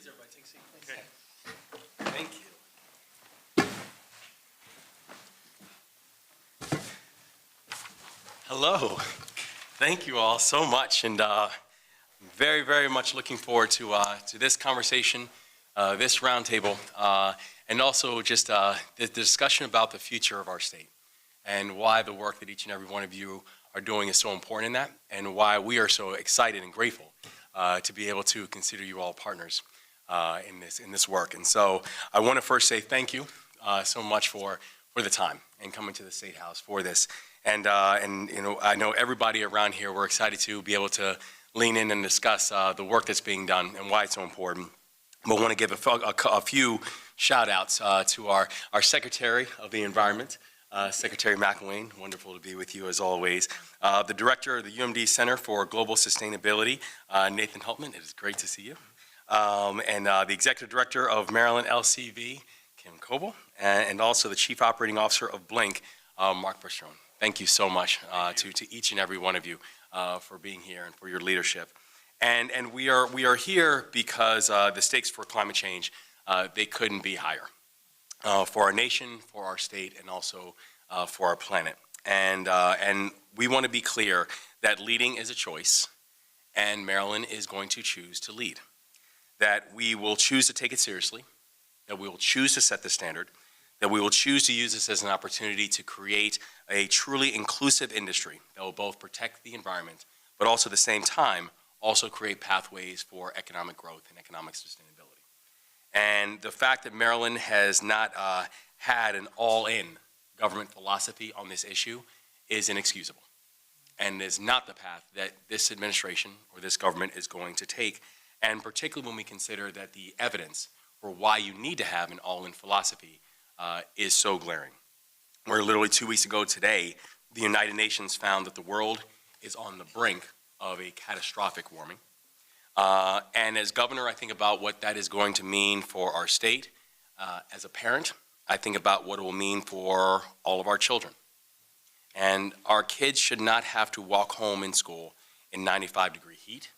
Please, everybody, take a seat, please. Okay. Thank you. Hello. Thank you all so much, and very, very much looking forward to this conversation, this roundtable, and also just the discussion about the future of our state and why the work that each and every one of you are doing is so important in that, and why we are so excited and grateful to be able to consider you all partners in this work. And so I want to first say thank you so much for the time and coming to the State House for this. And you know, I know everybody around here, we're excited to be able to lean in and discuss the work that's being done and why it's so important. But I want to give a few shout outs to our Secretary of the Environment, Secretary McElwain, wonderful to be with you as always. The Director of the UMD Center for Global Sustainability, Nathan Heltman, it is great to see you. And the Executive Director of Maryland LCV, Kim Coble, and also the Chief Operating Officer of Blink, Mark Bergeron. Thank you so much to each and every one of you for being here and for your leadership. And we are here because the stakes for climate change, they couldn't be higher for our nation, for our state, and also for our planet. And we want to be clear that leading is a choice, and Maryland is going to choose to lead. That we will choose to take it seriously, that we will choose to set the standard, that we will choose to use this as an opportunity to create a truly inclusive industry that will both protect the environment, but also at the same time, also create pathways for economic growth and economic sustainability. And the fact that Maryland has not had an all-in government philosophy on this issue is inexcusable, and is not the path that this administration or this government is going to take, and particularly when we consider that the evidence for why you need to have an all-in philosophy is so glaring. Where literally 2 weeks ago today, the United Nations found that the world is on the brink of a catastrophic warming. And as governor, I think about what that is going to mean for our state. As a parent, I think about what it will mean for all of our children. And our kids should not have to walk home in school in 95-degree heat.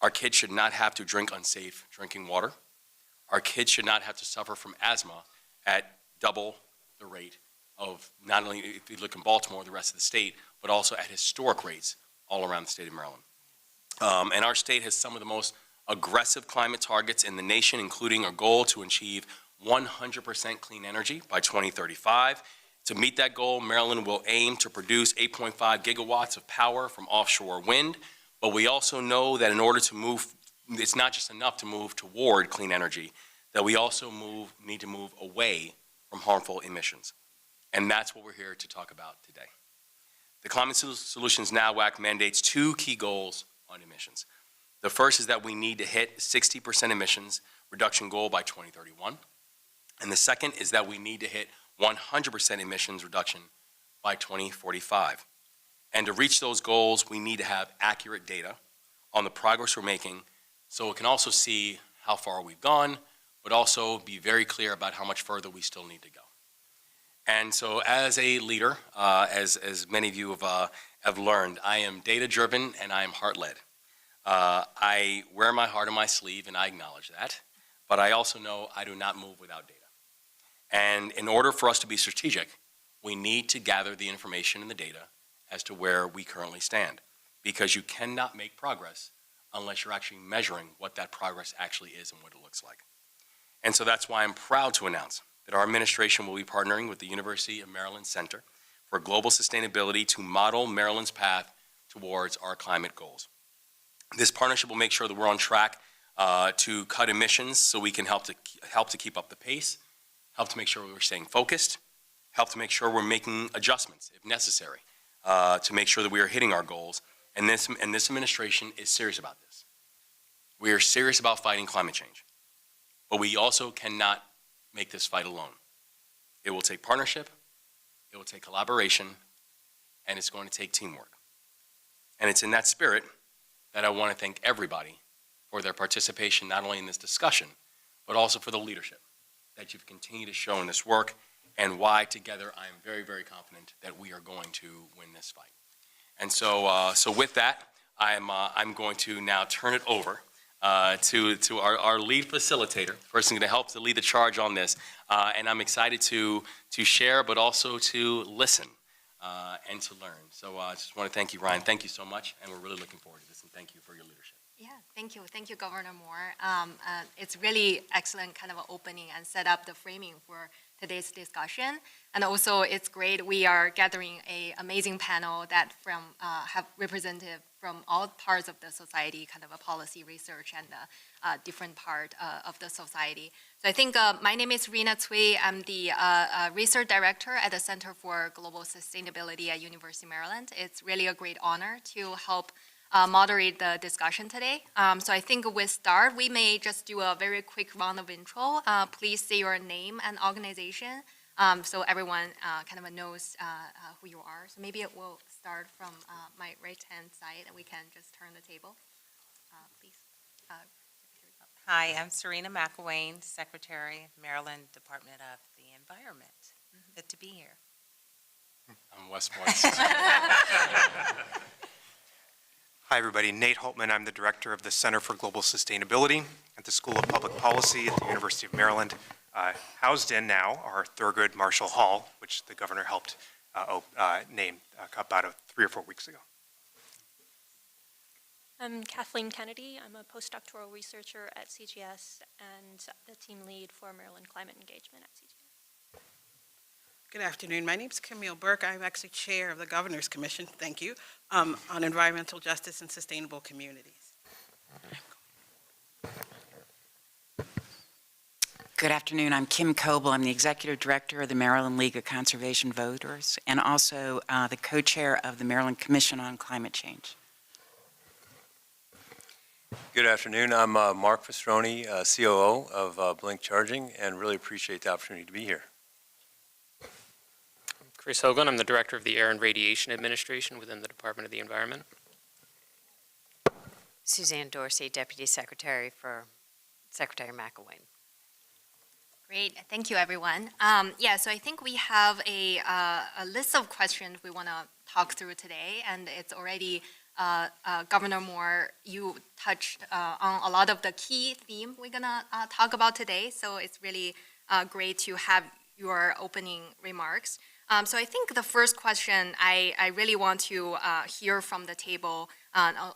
Our kids should not have to drink unsafe drinking water. Our kids should not have to suffer from asthma at double the rate of not only, if you look in Baltimore, the rest of the state, but also at historic rates all around the state of Maryland. And our state has some of the most aggressive climate targets in the nation, including a goal to achieve 100% clean energy by 2035. To meet that goal, Maryland will aim to produce 8.5 gigawatts of power from offshore wind, but we also know that in order to move, it's not just enough to move toward clean energy, that we also need to move away from harmful emissions. And that's what we're here to talk about today. The Climate Solutions Now Act mandates two key goals on emissions. The first is that we need to hit 60% emissions reduction goal by 2031. And the second is that we need to hit 100% emissions reduction by 2045. And to reach those goals, we need to have accurate data on the progress we're making so we can also see how far we've gone, but also be very clear about how much further we still need to go. And so as a leader, as many of you have learned, I am data-driven and I am heart-led. I wear my heart on my sleeve and I acknowledge that, but I also know I do not move without data. And in order for us to be strategic, we need to gather the information and the data as to where we currently stand, because you cannot make progress unless you're actually measuring what that progress actually is and what it looks like. And so that's why I'm proud to announce that our administration will be partnering with the University of Maryland Center for Global Sustainability to model Maryland's path towards our climate goals. This partnership will make sure that we're on track to cut emissions so we can help to keep up the pace, help to make sure we're staying focused, help to make sure we're making adjustments if necessary to make sure that we are hitting our goals. And this administration is serious about this. We are serious about fighting climate change. But we also cannot make this fight alone. It will take partnership, it will take collaboration, and it's going to take teamwork. And it's in that spirit that I want to thank everybody for their participation, not only in this discussion, but also for the leadership that you've continued to show in this work, and why together I am very, very confident that we are going to win this fight. And so with that, I'm going to now turn it over to our lead facilitator, the person going to help to lead the charge on this. And I'm excited to share, but also to listen and to learn. So I just want to thank you, Ryan. Thank you so much, and we're really looking forward to this, and thank you for your leadership. Yeah, thank you. Thank you, Governor Moore. It's really excellent kind of opening and set up the framing for today's discussion. And also, it's great we are gathering an amazing panel that have representative from all parts of the society, kind of a policy research and different part of the society. So I think my name is Rina Tu. I'm the research director at the Center for Global Sustainability at University of Maryland. It's really a great honor to help moderate the discussion today. So I think we'll start. We may just do a very quick round of intro. Please say your name and organization so everyone kind of knows who you are. So maybe we'll start from my right-hand side and we can just turn the table. Please. Hi, I'm Serena McElwain, Secretary of Maryland Department of the Environment. Good to be here. I'm Wes Morris. Hi, everybody. Nate Holtman. I'm the director of the Center for Global Sustainability at the School of Public Policy at the University of Maryland. Housed in now our Thurgood Marshall Hall, which the governor helped name about 3 or 4 weeks ago. I'm Kathleen Kennedy. I'm a postdoctoral researcher at CGS and the team lead for Maryland Climate Engagement at CGS. Good afternoon. My name is Camille Burke. I'm actually chair of the Governor's Commission, thank you, on environmental justice and sustainable communities. Good afternoon. I'm Kim Coble. I'm the executive director of the Maryland League of Conservation Voters and also the co-chair of the Maryland Commission on Climate Change. Good afternoon. I'm Mark Pastroni, COO of Blink Charging, and really appreciate the opportunity to be here. Chris Hogan, I'm the Director of the Air and Radiation Administration within the Department of the Environment. Suzanne Dorsey, Deputy Secretary for Secretary McElwain. Great, thank you, everyone. Yeah, so I think we have a list of questions we want to talk through today, and it's already Governor Moore, you touched on a lot of the key themes we're going to talk about today, so it's really great to have your opening remarks. So I think the first question I really want to hear from the table,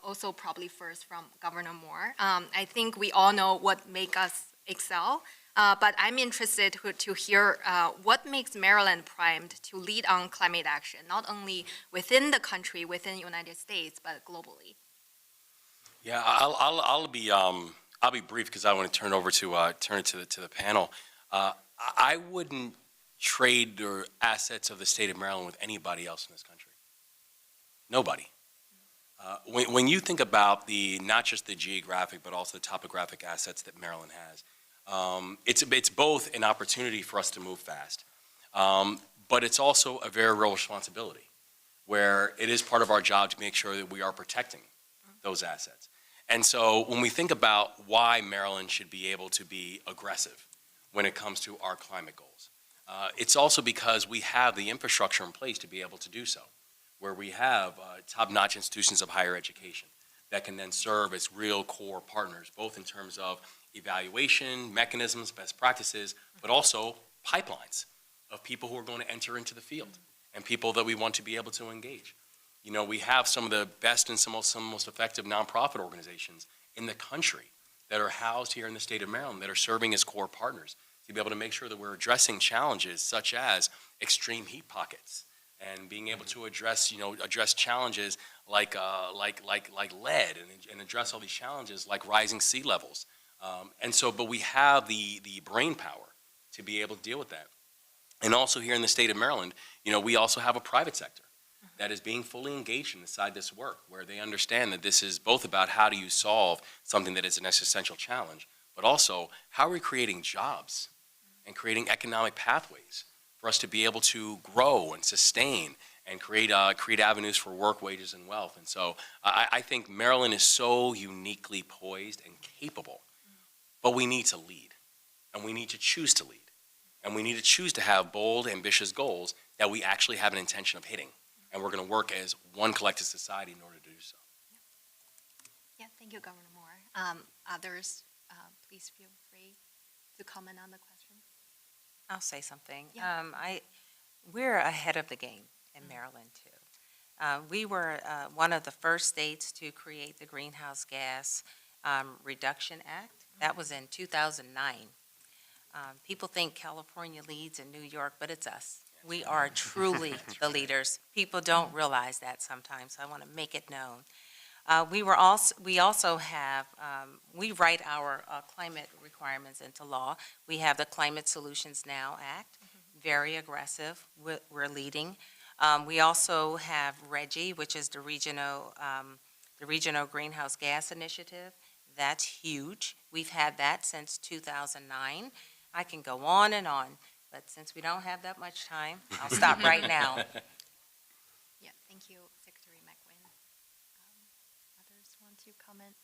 also probably first from Governor Moore. I think we all know what makes us excel, but I'm interested to hear what makes Maryland primed to lead on climate action, not only within the country, within the United States, but globally. Yeah, I'll be brief because I want to turn it to the panel. I wouldn't trade the assets of the state of Maryland with anybody else in this country. Nobody. When you think about not just the geographic, but also the topographic assets that Maryland has, it's both an opportunity for us to move fast, but it's also a very real responsibility where it is part of our job to make sure that we are protecting those assets. And so when we think about why Maryland should be able to be aggressive when it comes to our climate goals, it's also because we have the infrastructure in place to be able to do so, where we have top-notch institutions of higher education that can then serve as real core partners, both in terms of evaluation, mechanisms, best practices, but also pipelines of people who are going to enter into the field and people that we want to be able to engage. You know, we have some of the best and some most effective nonprofit organizations in the country that are housed here in the state of Maryland that are serving as core partners to be able to make sure that we're addressing challenges such as extreme heat pockets and being able to address challenges like lead and address all these challenges like rising sea levels. But we have the brain power to be able to deal with that. And also here in the state of Maryland, we also have a private sector that is being fully engaged inside this work, where they understand that this is both about how do you solve something that is an existential challenge, but also how are we creating jobs and creating economic pathways for us to be able to grow and sustain and create avenues for work, wages, and wealth. And so I think Maryland is so uniquely poised and capable, but we need to lead, and we need to choose to lead, and we need to choose to have bold, ambitious goals that we actually have an intention of hitting. And we're going to work as one collective society in order to do so. Yeah, thank you, Governor Moore. Others, please feel free to comment on the question. I'll say something. Yeah. We're ahead of the game in Maryland, too. We were one of the first states to create the Greenhouse Gas Reduction Act. That was in 2009. People think California leads in New York, but it's us. We are truly the leaders. People don't realize that sometimes, so I want to make it known. We also have, we write our climate requirements into law. We have the Climate Solutions Now Act, very aggressive. We're leading. We also have RGGI, which is the Regional Greenhouse Gas Initiative. That's huge. We've had that since 2009. I can go on, but since we don't have that much time, I'll stop right now. Yeah, thank you, Secretary McEwen. Others want to comment?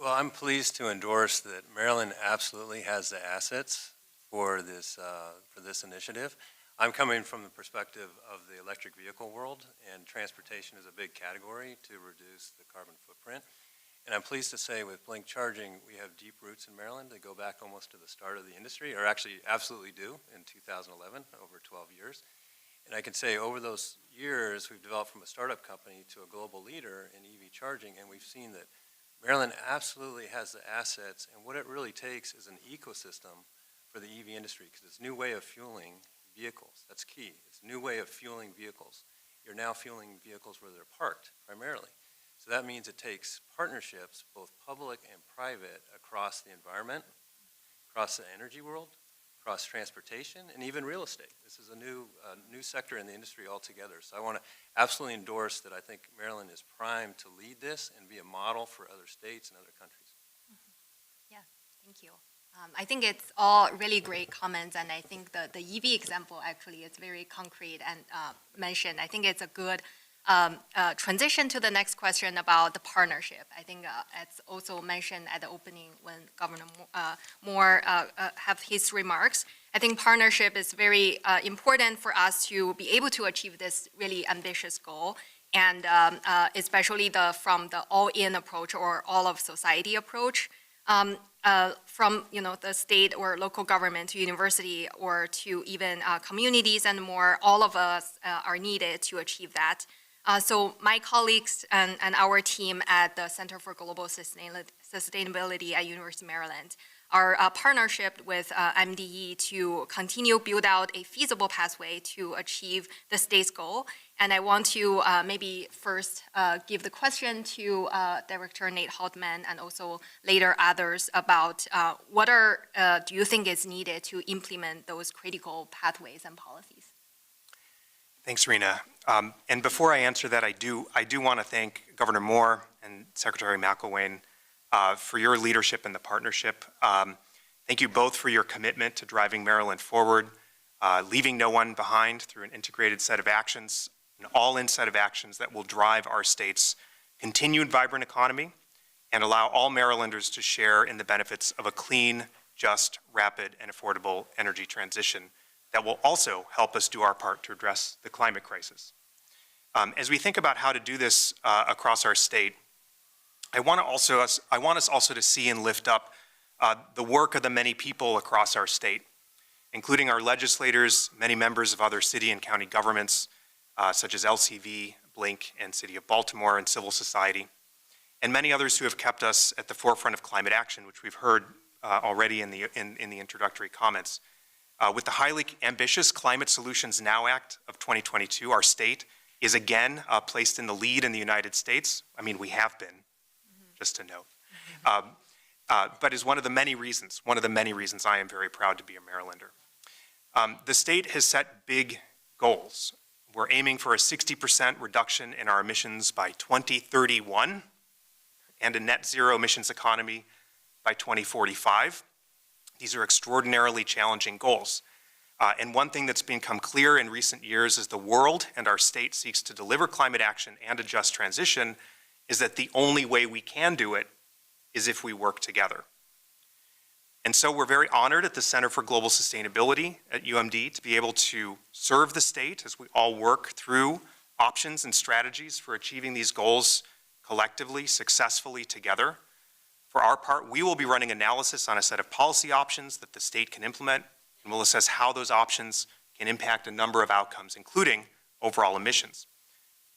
Well, I'm pleased to endorse that Maryland absolutely has the assets for this initiative. I'm coming from the perspective of the electric vehicle world, and transportation is a big category to reduce the carbon footprint. And I'm pleased to say with Blink Charging, we have deep roots in Maryland that go back almost to the start of the industry, or actually absolutely do, in 2011, over 12 years. And I can say over those years, we've developed from a startup company to a global leader in EV charging, and we've seen that Maryland absolutely has the assets, and what it really takes is an ecosystem for the EV industry, because it's a new way of fueling vehicles. That's key. It's a new way of fueling vehicles. You're now fueling vehicles where they're parked, primarily. So that means it takes partnerships, both public and private, across the environment, across the energy world, across transportation, and even real estate. This is a new sector in the industry altogether. So I want to absolutely endorse that I think Maryland is primed to lead this and be a model for other states and other countries. Yeah, thank you. I think it's all really great comments, and I think the EV example actually is very concrete and mentioned. I think it's a good transition to the next question about the partnership. I think it's also mentioned at the opening when Governor Moore have his remarks. I think partnership is very important for us to be able to achieve this really ambitious goal, and especially from the all-in approach or all of society approach. From the state or local government to university or to even communities and more, all of us are needed to achieve that. So my colleagues and our team at the Center for Global Sustainability at University of Maryland are partnership with MDE to continue build out a feasible pathway to achieve the state's goal. And I want to maybe first give the question to Director Nate Haltman and also later others about what do you think is needed to implement those critical pathways and policies? Thanks, Rina. And before I answer that, I do want to thank Governor Moore and Secretary McElwain for your leadership in the partnership. Thank you both for your commitment to driving Maryland forward, leaving no one behind through an integrated set of actions, an all-in set of actions that will drive our state's continued vibrant economy and allow all Marylanders to share in the benefits of a clean, just, rapid, and affordable energy transition that will also help us do our part to address the climate crisis. As we think about how to do this across our state, I want us also to see and lift up the work of the many people across our state, including our legislators, many members of other city and county governments, such as LCV, Blink, and City of Baltimore, and civil society, and many others who have kept us at the forefront of climate action, which we've heard already in the introductory comments. With the highly ambitious Climate Solutions Now Act of 2022, our state is again placed in the lead in the United States. I mean, we have been, just to note. But is one of the many reasons I am very proud to be a Marylander. The state has set big goals. We're aiming for a 60% reduction in our emissions by 2031 and a net zero emissions economy by 2045. These are extraordinarily challenging goals. And one thing that's become clear in recent years as the world and our state seeks to deliver climate action and a just transition is that the only way we can do it is if we work together. And so we're very honored at the Center for Global Sustainability at UMD to be able to serve the state as we all work through options and strategies for achieving these goals collectively, successfully together. For our part, we will be running analysis on a set of policy options that the state can implement, and we'll assess how those options can impact a number of outcomes, including overall emissions.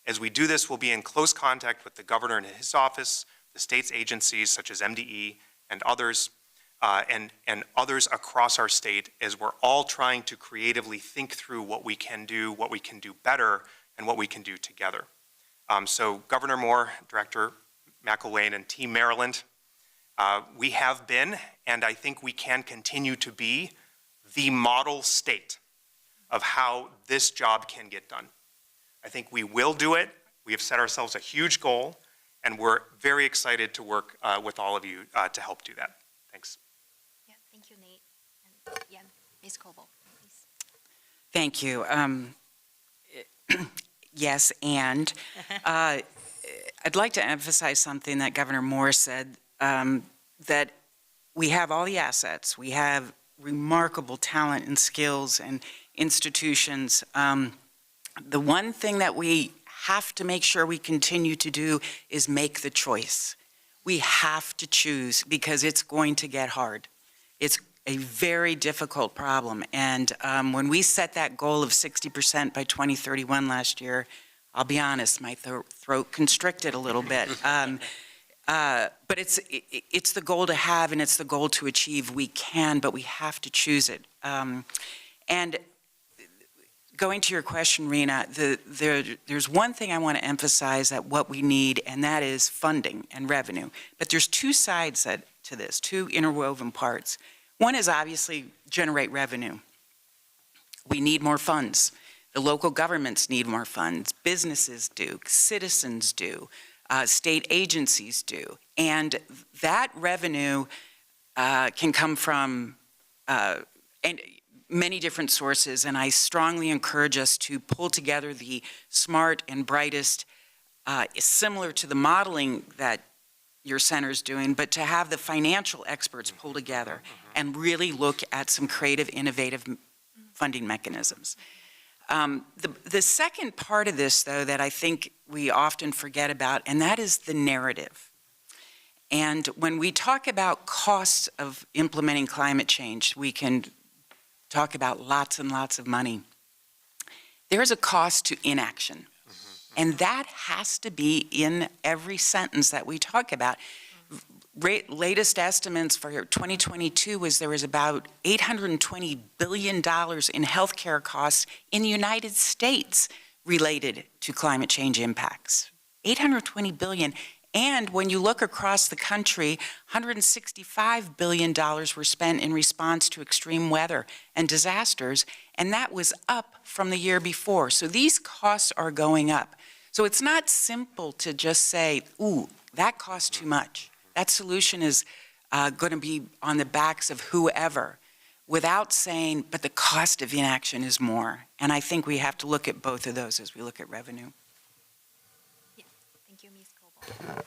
As we do this, we'll be in close contact with the governor and his office, the state's agencies such as MDE and others others across our state, as we're all trying to creatively think through what we can do better, and what we can do together. So Governor Moore, Director McElwain, and Team Maryland, we have been, and I think we can continue to be, the model state of how this job can get done. I think we will do it. We have set ourselves a huge goal, and we're very excited to work with all of you to help do that. Thanks. Yeah, thank you, Nate. And yeah, Ms. Coble, please. Thank you. Yes, and I'd like to emphasize something that Governor Moore said, that we have all the assets. We have remarkable talent and skills and institutions. The one thing that we have to make sure we continue to do is make the choice. We have to choose because it's going to get hard. It's a very difficult problem. And when we set that goal of 60% by 2031 last year, I'll be honest, my throat constricted a little bit. But it's the goal to have and it's the goal to achieve. We can, but we have to choose it. And going to your question, Rina, there's one thing I want to emphasize that what we need, and that is funding and revenue. But there's two sides to this, two interwoven parts. One is obviously generate revenue. We need more funds. The local governments need more funds. Businesses do, citizens do, state agencies do. And that revenue can come from many different sources, and I strongly encourage us to pull together the smart and brightest, similar to the modeling that your center's doing, but to have the financial experts pull together and really look at some creative, innovative funding mechanisms. The second part of this, though, that I think we often forget about, and that is the narrative. And when we talk about costs of implementing climate change, we can talk about lots and lots of money. There's a cost to inaction. And that has to be in every sentence that we talk about. Latest estimates for 2022 was there was about $820 billion in healthcare costs in the United States related to climate change impacts. $820 billion. And when you look across the country, $165 billion were spent in response to extreme weather and disasters, and that was up from the year before. So these costs are going up. So it's not simple to just say, ooh, that costs too much. That solution is going to be on the backs of whoever, without saying, but the cost of inaction is more. And I think we have to look at both of those as we look at revenue. Yeah, thank you, Ms. Coble.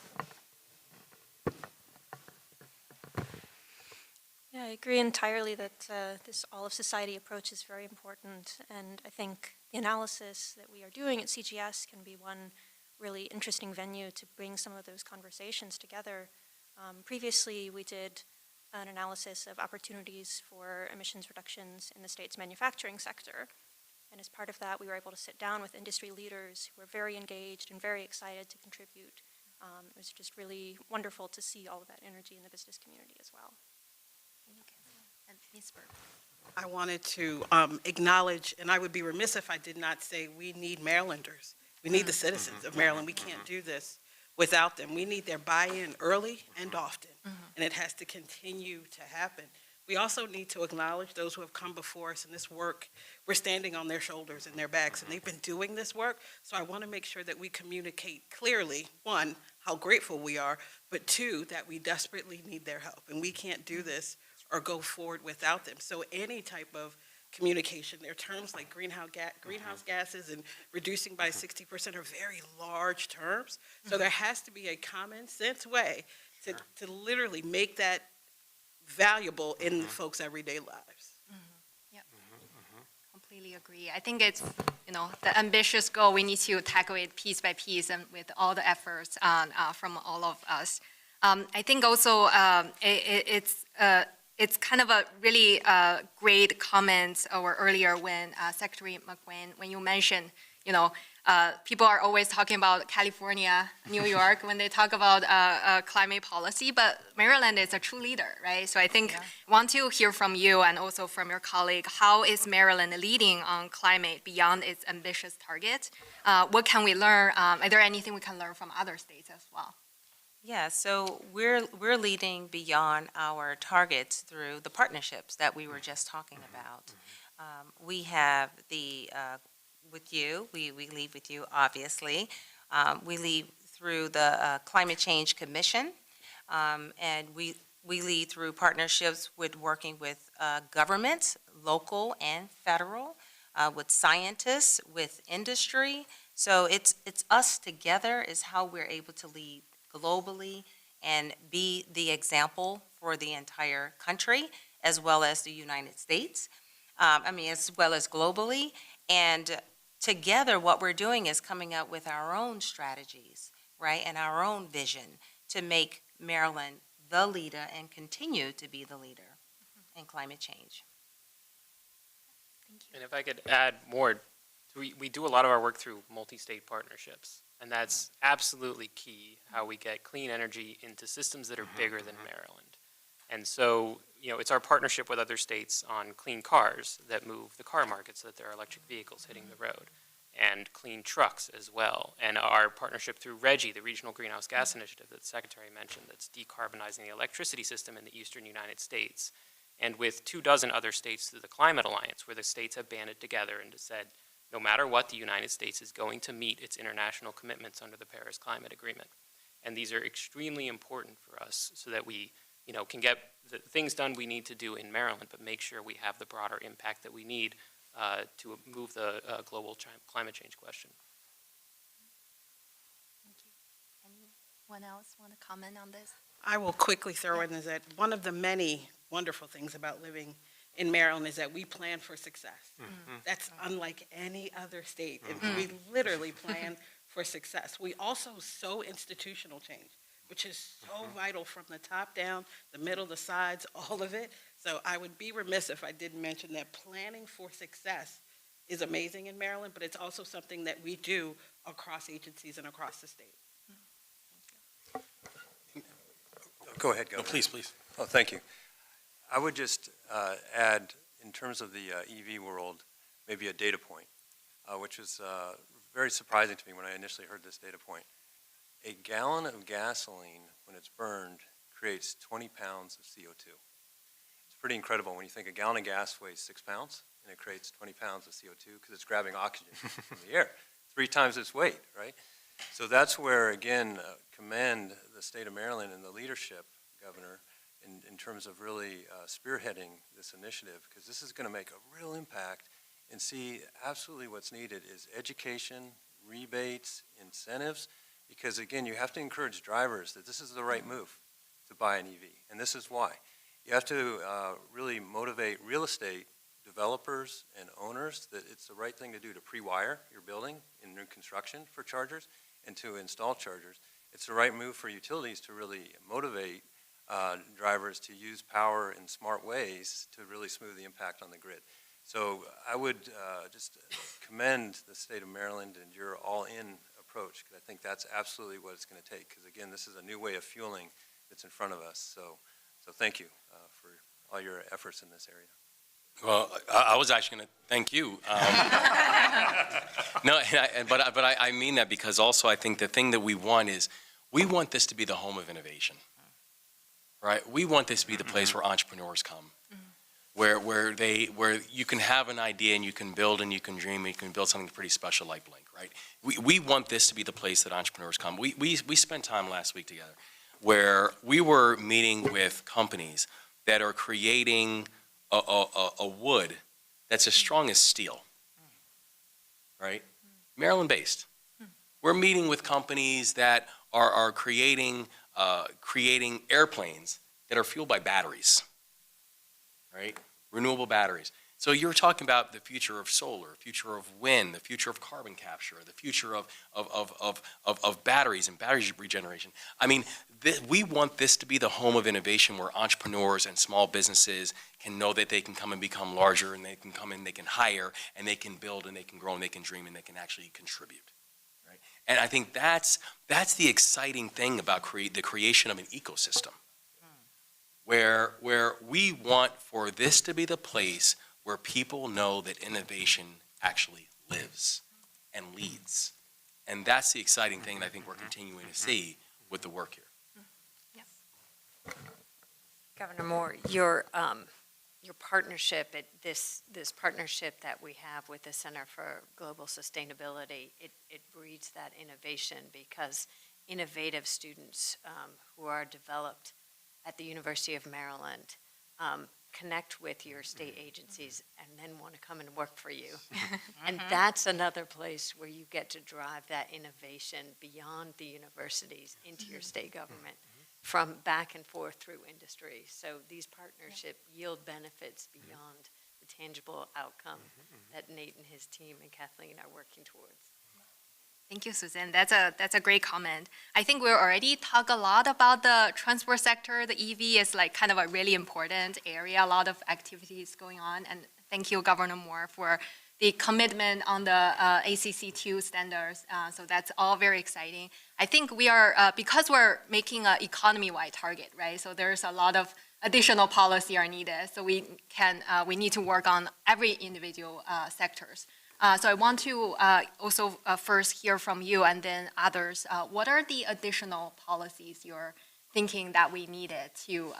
Yeah, I agree entirely that this all-of-society approach is very important, and I think the analysis that we are doing at CGS can be one really interesting venue to bring some of those conversations together. Previously, we did an analysis of opportunities for emissions reductions in the state's manufacturing sector, and as part of that, we were able to sit down with industry leaders who were very engaged and very excited to contribute. It was just really wonderful to see all of that energy in the business community as well. And Ms. Burke. I wanted to acknowledge, and I would be remiss if I did not say, we need Marylanders. We need the citizens of Maryland. We can't do this without them. We need their buy-in early and often, and it has to continue to happen. We also need to acknowledge those who have come before us in this work. We're standing on their shoulders and their backs, and they've been doing this work. So I want to make sure that we communicate clearly, one, how grateful we are, but two, that we desperately need their help. And we can't do this or go forward without them. So any type of communication, there are terms like greenhouse gases and reducing by 60% are very large terms. So there has to be a common sense way to literally make that valuable in folks' everyday lives. Completely agree. I think it's, the ambitious goal, we need to tackle it piece by piece and with all the efforts from all of us. I think also it's kind of a really great comment or earlier when Secretary McGuinn, when you mentioned, people are always talking about California, New York, when they talk about climate policy, but Maryland is a true leader, right? So I think want to hear from you and also from your colleague, how is Maryland leading on climate beyond its ambitious target? What can we learn? Is there anything we can learn from other states as well? Yeah, so we're leading beyond our targets through the partnerships that we were just talking about. We have with you, we lead with you, obviously. We lead through the Climate Change Commission, and we lead through partnerships with working with governments, local and federal, with scientists, with industry. So it's us together is how we're able to lead globally and be the example for the entire country, as well as the United States, as well as globally. And together, what we're doing is coming up with our own strategies, right, and our own vision to make Maryland the leader and continue to be the leader in climate change. Thank you. And if I could add more, we do a lot of our work through multi-state partnerships, and that's absolutely key, how we get clean energy into systems that are bigger than Maryland. And so, it's our partnership with other states on clean cars that move the car market so that there are electric vehicles hitting the road, and clean trucks as well. And our partnership through RGGI, the Regional Greenhouse Gas Initiative that the Secretary mentioned, that's decarbonizing the electricity system in the eastern United States. And with 24 other states through the Climate Alliance, where the states have banded together and said, no matter what, the United States is going to meet its international commitments under the Paris Climate Agreement. And these are extremely important for us so that we can get the things done we need to do in Maryland, but make sure we have the broader impact that we need to move the global climate change question. Thank you. Anyone else want to comment on this? I will quickly throw in is that one of the many wonderful things about living in Maryland is that we plan for success. That's unlike any other state. We literally plan for success. We also sow institutional change, which is so vital from the top down, the middle, the sides, all of it. So I would be remiss if I didn't mention that planning for success is amazing in Maryland, but it's also something that we do across agencies and across the state. Go ahead, Governor. No, please. Oh, thank you. I would just add, in terms of the EV world, maybe a data point, which was very surprising to me when I initially heard this data point. A gallon of gasoline, when it's burned, creates 20 pounds of CO2. It's pretty incredible when you think a gallon of gas weighs 6 pounds, and it creates 20 pounds of CO2 because it's grabbing oxygen from the air. 3 times its weight, right? So that's where, again, commend the state of Maryland and the leadership, Governor, in terms of really spearheading this initiative, because this is going to make a real impact. And see, absolutely what's needed is education, rebates, incentives, because again, you have to encourage drivers that this is the right move to buy an EV, and this is why. You have to really motivate real estate developers and owners that it's the right thing to do to pre-wire your building in new construction for chargers and to install chargers. It's the right move for utilities to really motivate drivers to use power in smart ways to really smooth the impact on the grid. So I would just commend the state of Maryland and your all-in approach, because I think that's absolutely what it's going to take, because again, this is a new way of fueling that's in front of us. So thank you for all your efforts in this area. Well, I was actually going to thank you. No, but I mean that because also I think the thing that we want is we want this to be the home of innovation, right? We want this to be the place where entrepreneurs come, where you can have an idea and you can build and you can dream and you can build something pretty special like Blink, right? We want this to be the place that entrepreneurs come. We spent time last week together where we were meeting with companies that are creating a wood that's as strong as steel, right? Maryland-based. We're meeting with companies that are creating airplanes that are fueled by batteries, right? Renewable batteries. So you're talking about the future of solar, future of wind, the future of carbon capture, the future of batteries and battery regeneration. I mean, we want this to be the home of innovation where entrepreneurs and small businesses can know that they can come and become larger, and they can come in, they can hire, and they can build, and they can grow, and they can dream, and they can actually contribute. Right? And I think that's the exciting thing about the creation of an ecosystem, where we want for this to be the place where people know that innovation actually lives and leads. And that's the exciting thing that I think we're continuing to see with the work here. Governor Moore, your partnership, this partnership that we have with the Center for Global Sustainability, it breeds that innovation because innovative students who are developed at the University of Maryland connect with your state agencies and then want to come and work for you. And that's another place where you get to drive that innovation beyond the universities into your state government, from back and forth through industry. So these partnerships yield benefits beyond the tangible outcome that Nate and his team and Kathleen are working towards. Thank you, Susan. That's a great comment. I think we already talk a lot about the transport sector. The EV is like kind of a really important area, a lot of activities going on. And thank you, Governor Moore, for the commitment on the ACC2 standards. So that's all very exciting. I think we are, because we're making an economy-wide target, right? So there's a lot of additional policy are needed. So we need to work on every individual sectors. So I want to also first hear from you and then others. What are the additional policies you're thinking that we needed to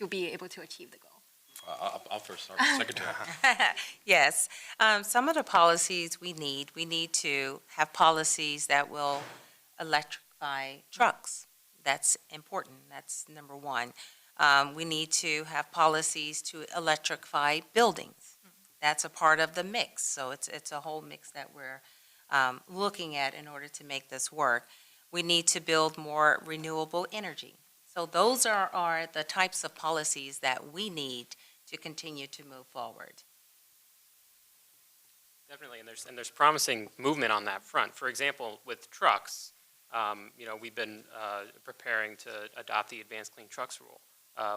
be able to achieve the goal? I'll first start with Secretary. Yes. Some of the policies we need to have policies that will electrify trucks. That's important. That's number one. We need to have policies to electrify buildings. That's a part of the mix. So it's a whole mix that we're looking at in order to make this work. We need to build more renewable energy. So those are the types of policies that we need to continue to move forward. Definitely, and there's promising movement on that front. For example, with trucks, we've been preparing to adopt the Advanced Clean Trucks rule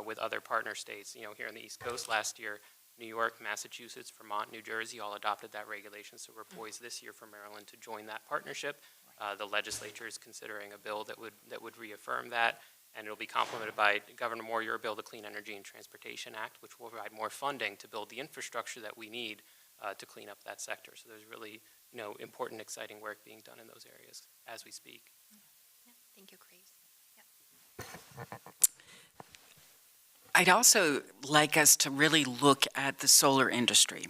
with other partner states. Here on the East Coast last year, New York, Massachusetts, Vermont, New Jersey all adopted that regulation, so we're poised this year for Maryland to join that partnership. The legislature is considering a bill that would reaffirm that, and it'll be complemented by Governor Moore, your bill, the Clean Energy and Transportation Act, which will provide more funding to build the infrastructure that we need to clean up that sector. So there's really, important, exciting work being done in those areas as we speak. Yeah. Thank you, Chris. Yeah. I'd also like us to really look at the solar industry.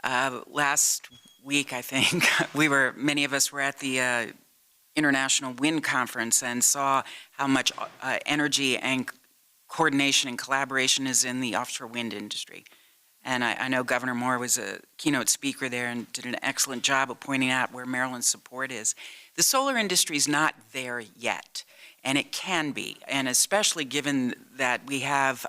Last week, I think, many of us were at the International Wind Conference and saw how much energy and coordination and collaboration is in the offshore wind industry. And I know Governor Moore was a keynote speaker there and did an excellent job of pointing out where Maryland's support is. The solar industry is not there yet. And it can be, and especially given that we have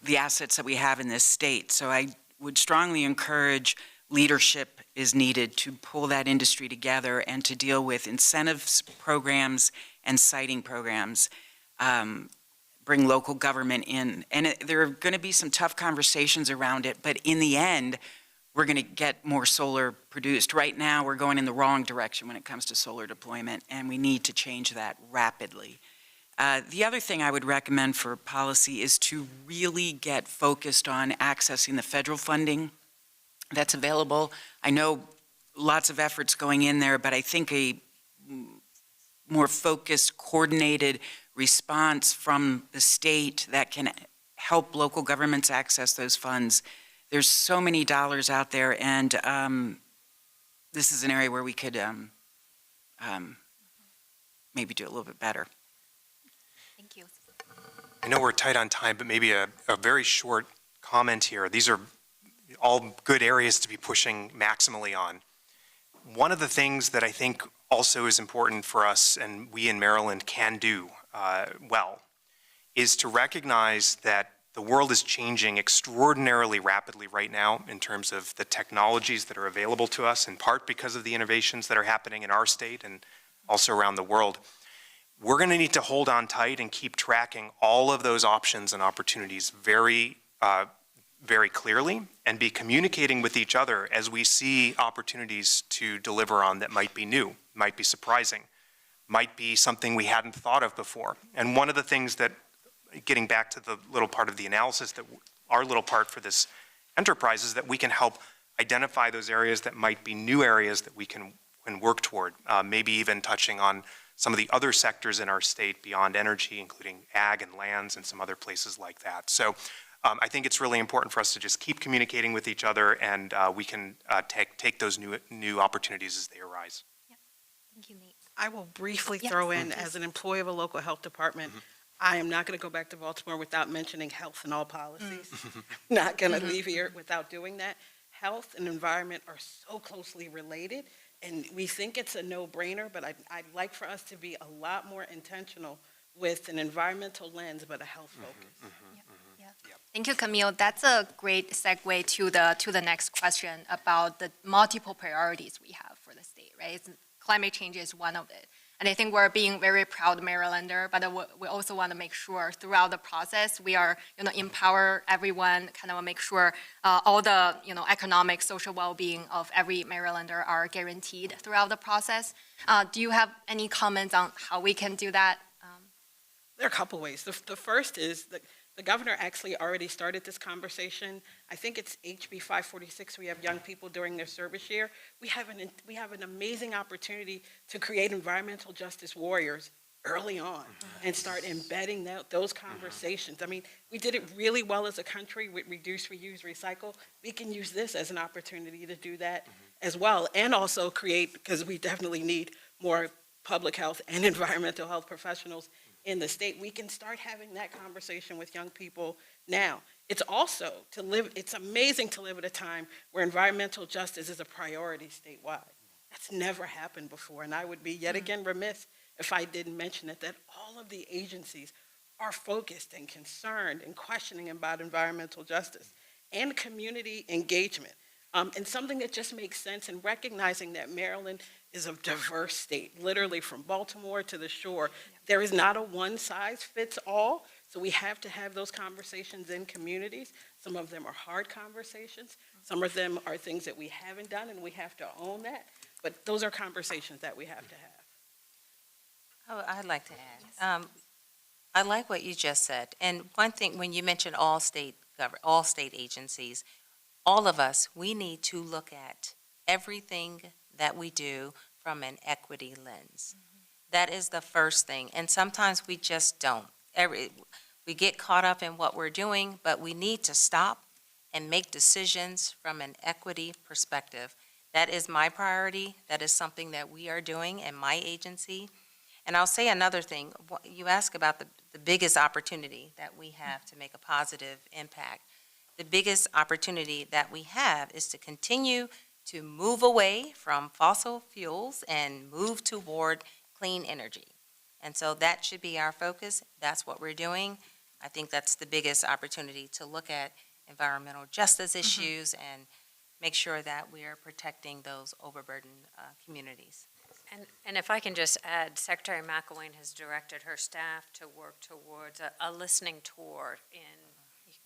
the assets that we have in this state. So I would strongly encourage leadership is needed to pull that industry together and to deal with incentives programs and siting programs, bring local government in. And there are going to be some tough conversations around it, but in the end, we're going to get more solar produced. Right now, we're going in the wrong direction when it comes to solar deployment, and we need to change that rapidly. The other thing I would recommend for policy is to really get focused on accessing the federal funding that's available. I know lots of efforts going in there, but I think a more focused, coordinated response from the state that can help local governments access those funds. There's so many dollars out there, and this is an area where we could maybe do a little bit better. Thank you. I know we're tight on time, but maybe a very short comment here. These are all good areas to be pushing maximally on. One of the things that I think also is important for us, and we in Maryland can do well, is to recognize that The world is changing extraordinarily rapidly right now in terms of the technologies that are available to us, in part because of the innovations that are happening in our state and also around the world. We're going to need to hold on tight and keep tracking all of those options and opportunities very clearly, and be communicating with each other as we see opportunities to deliver on that might be new, might be surprising, might be something we hadn't thought of before. And one of the things that, getting back to the little part of the analysis, that our little part for this enterprise is that we can help identify those areas that might be new areas that we can work toward, maybe even touching on some of the other sectors in our state beyond energy, including ag and lands and some other places like that. So I think it's really important for us to just keep communicating with each other, and we can take those new opportunities as they arise. Yeah. Thank you, Nate. I will briefly Yes, throw in, please. as an employee of a local health department, I am not going to go back to Baltimore without mentioning health and all policies. Not going to leave here without doing that. Health and environment are so closely related, and we think it's a no-brainer, but I'd like for us to be a lot more intentional with an environmental lens, but a health focus. Thank you, Camille. That's a great segue to the next question about the multiple priorities we have for the state, right? Climate change is one of it. And I think we're being very proud Marylander, but we also want to make sure throughout the process we are, empower everyone, kind of make sure all the, economic, social well-being of every Marylander are guaranteed throughout the process. Do you have any comments on how we can do that? There are a couple ways. The first is that the governor actually already started this conversation. I think it's HB 546. We have young people during their service year. We have an amazing opportunity to create environmental justice warriors early on and start embedding those conversations. I mean, we did it really well as a country with reduce, reuse, recycle. We can use this as an opportunity to do that as well, and also create, because we definitely need more public health and environmental health professionals in the state. We can start having that conversation with young people now. It's also it's amazing to live at a time where environmental justice is a priority statewide. That's never happened before, and I would be yet again remiss if I didn't mention it, that all of the agencies are focused and concerned and questioning about environmental justice and community engagement. And something that just makes sense, in recognizing that Maryland is a diverse state, literally from Baltimore to the shore. There is not a one-size-fits-all, so we have to have those conversations in communities. Some of them are hard conversations. Some of them are things that we haven't done, and we have to own that. But those are conversations that we have to have. Oh, I'd like to add. I like what you just said. And one thing, when you mentioned all state agencies, all of us, we need to look at everything that we do from an equity lens. That is the first thing. And sometimes we just don't. We get caught up in what we're doing, but we need to stop and make decisions from an equity perspective. That is my priority. That is something that we are doing in my agency. And I'll say another thing. You ask about the biggest opportunity that we have to make a positive impact. The biggest opportunity that we have is to continue to move away from fossil fuels and move toward clean energy. And so that should be our focus. That's what we're doing. I think that's the biggest opportunity to look at environmental justice issues and make sure that we are protecting those overburdened communities. And if I can just add, Secretary McElwain has directed her staff to work towards a listening tour in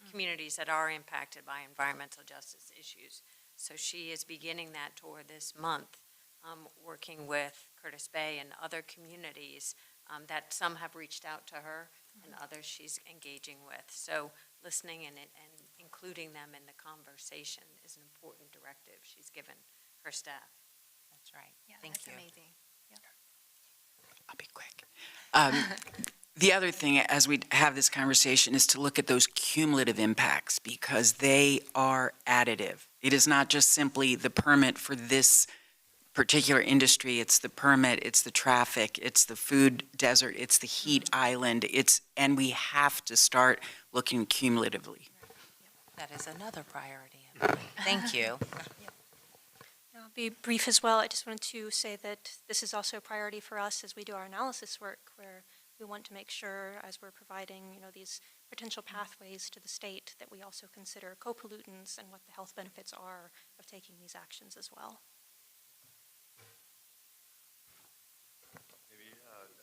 communities that are impacted by environmental justice issues. So she is beginning that tour this month, working with Curtis Bay and other communities that some have reached out to her and others she's engaging with. So listening and including them in the conversation is an important directive she's given her staff. That's right. Yeah, Thank that's you. amazing. I'll be quick. The other thing, as we have this conversation, is to look at those cumulative impacts, because they are additive. It is not just simply the permit for this particular industry. It's the permit, it's the traffic, it's the food desert, it's the heat island, and we have to start looking cumulatively. That is another priority. Thank you. I'll be brief as well. I just wanted to say that this is also a priority for us as we do our analysis work, where we want to make sure, as we're providing, these potential pathways to the state, that we also consider co-pollutants and what the health benefits are of taking these actions as well.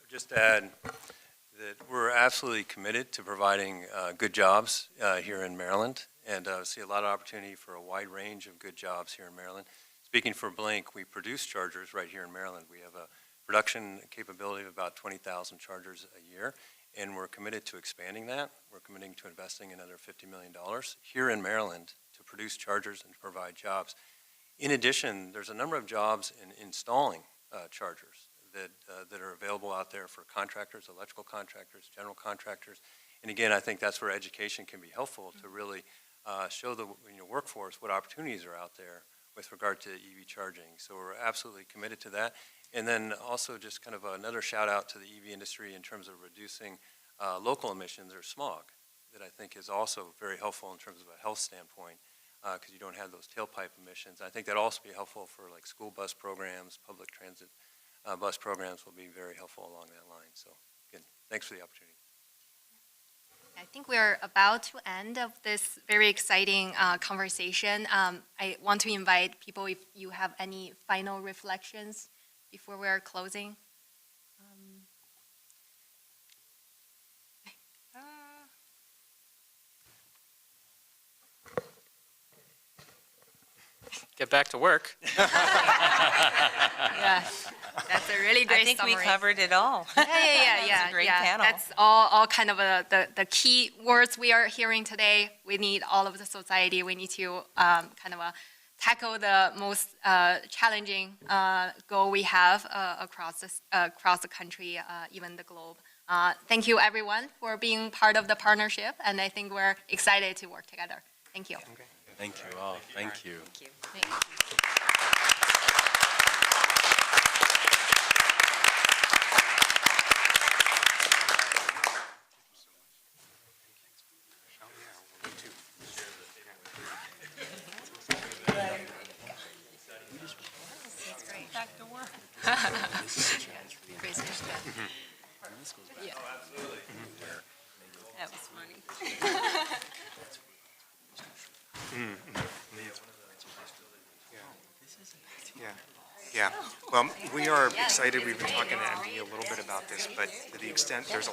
Just to add that we're absolutely committed to providing good jobs here in Maryland, and see a lot of opportunity for a wide range of good jobs here in Maryland. Speaking for Blink, we produce chargers right here in Maryland. We have a production capability of about 20,000 chargers a year, and we're committed to expanding that. We're committing to investing another $50 million here in Maryland to produce chargers and to provide jobs. In addition, there's a number of jobs in installing chargers that are available out there for contractors, electrical contractors, general contractors. And again, I think that's where education can be helpful to really show the workforce what opportunities are out there with regard to EV charging. So we're absolutely committed to that. And then also just kind of another shout out to the EV industry in terms of reducing local emissions or smog, that I think is also very helpful in terms of a health standpoint, because you don't have those tailpipe emissions. I think that also be helpful for like school bus programs, public transit bus programs will be very helpful along that line. So again, thanks for the opportunity. I think we're about to end of this very exciting conversation. I want to invite people if you have any final reflections before we're closing. Get back to work. Yes, that's a really great I think summary. we covered it all. Yeah. That was a great panel. That's all kind of the key words we are hearing today. We need all of the society. We need to kind of tackle the most challenging goal we have across the country, even the globe. Thank you, everyone, for being part of the partnership, and I think we're excited to work together. Thank you. Okay. Thank you all. Thank you. Thank you. Thank you. Back to work. Yeah. That was funny. Yeah. Well, we are excited. We've been talking to MD a little bit about this, but to the extent there's a